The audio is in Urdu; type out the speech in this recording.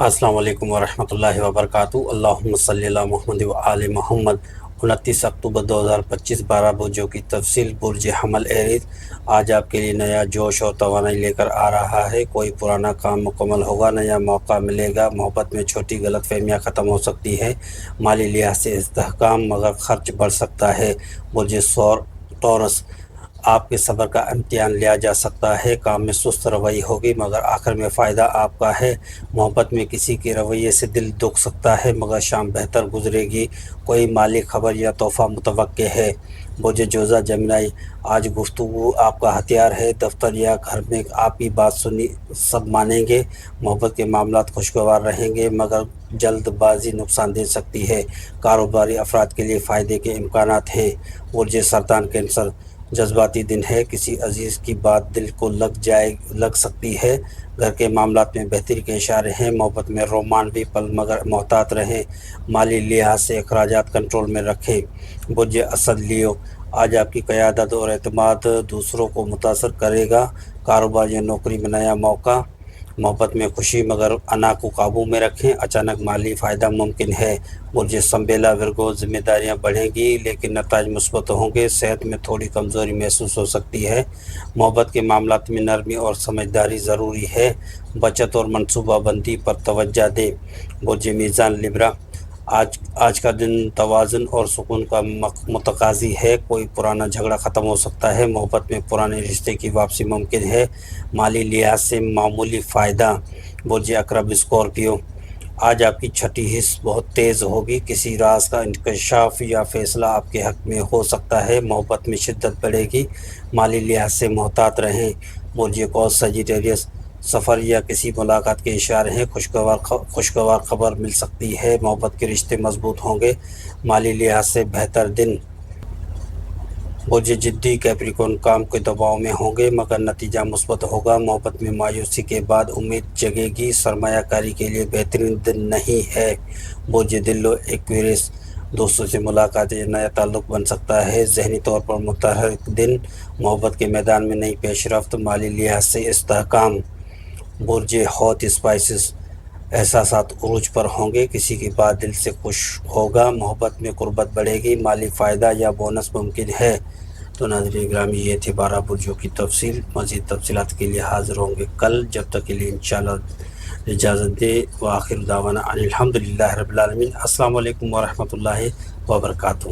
السلام علیکم ورحمۃ اللہ وبرکاتہ۔ اللہم صلی اللہ محمد و آل محمد۔ 29 اکتوبر 2025 12 بجوں کی تفصیل۔ برج حمل ایریز آج آپ کے لیے نیا جوش اور توانائی لے کر آ رہا ہے۔ کوئی پرانا کام مکمل ہوگا، نیا موقع ملے گا۔ محبت میں چھوٹی غلط فہمیاں ختم ہو سکتی ہیں۔ مالی لحاظ سے استحکام مگر خرچ بڑھ سکتا ہے۔ برج ٹورس آپ کے صبر کا امتحان لیا جا سکتا ہے۔ کام میں سست روی ہوگی مگر آخر میں فائدہ آپ کا ہے۔ محبت میں کسی کے رویے سے دل دکھ سکتا ہے مگر شام بہتر گزرے گی۔ کوئی مالی خبر یا تحفہ متوقع ہے۔ برج جوزہ جمنائی آج گفتگو آپ کا ہتھیار ہے۔ دفتر یا گھر میں آپ کی بات سنی سب مانیں گے۔ محبت کے معاملات خوشگوار رہیں گے مگر جلد بازی نقصان دے سکتی ہے۔ کاروباری افراد کے لیے فائدے کے امکانات ہیں۔ برج سرطان کینسر جذباتی دن ہے، کسی عزیز کی بات دل کو لگ سکتی ہے۔ گھر کے معاملات میں بہتری کے اشارے ہیں۔ محبت میں رومانوی پل مگر محتاط رہیں۔ مالی لحاظ سے اخراجات کنٹرول میں رکھیں۔ برج اسد لیو آج آپ کی قیادت اور اعتماد دوسروں کو متاثر کرے گا۔ کاروبار یا نوکری میں نیا موقع۔ محبت میں خوشی مگر انا کو قابو میں رکھیں، اچانک مالی فائدہ ممکن ہے۔ برج سنبیلا ورگو ذمہ داریاں بڑھیں گی لیکن نتائج مثبت ہوں گے۔ صحت میں تھوڑی کمزوری محسوس ہو سکتی ہے۔ محبت کے معاملات میں نرمی اور سمجھداری ضروری ہے۔ بچت اور منصوبہ بندی پر توجہ دیں۔ برج میزان لبرا آج کا دن توازن اور سکون کا متقاضی ہے۔ کوئی پرانا جھگڑا ختم ہو سکتا ہے۔ محبت میں پرانے رشتے کی واپسی ممکن ہے۔ مالی لحاظ سے معمولی فائدہ۔ برج عقرب اسکارپیو آج آپ کی چھٹی حس بہت تیز ہوگی، کسی راز کا انکشاف یا فیصلہ آپ کے حق میں ہو سکتا ہے۔ محبت میں شدت بڑھے گی، مالی لحاظ سے محتاط رہیں۔ برج قوس سیجیٹیریس سفر یا کسی ملاقات کے اشارے ہیں، خوشگوار خبر مل سکتی ہے۔ محبت کے رشتے مضبوط ہوں گے، مالی لحاظ سے بہتر دن۔ برج جدی کیپریکون کام کے دباؤ میں ہوں گے مگر نتیجہ مثبت ہوگا۔ محبت میں مایوسی کے بعد امید جگے گی، سرمایہ کاری کے لیے بہترین دن نہیں ہے۔ برج دلو ایکویریس دوستوں سے ملاقات یا نیا تعلق بن سکتا ہے، ذہنی طور پر متحرک دن۔ محبت کے میدان میں نئی پیش رفت، مالی لحاظ سے استحکام۔ برج حوت اسپائسز احساسات عروج پر ہوں گے، کسی کی بات دل سے خوش ہوگا۔ محبت میں قربت بڑھے گی، مالی فائدہ یا بونس ممکن ہے۔ تو ناظرین گرامی، یہ تھی 12 برجوں کی تفصیل۔ مزید تفصیلات کے لیے حاضر ہوں گے کل، جب تک کے لیے انشاءاللہ اجازت دیں۔ وآخر دعوانا ان الحمدللہ رب العالمین۔ السلام علیکم ورحمۃ اللہ وبرکاتہ۔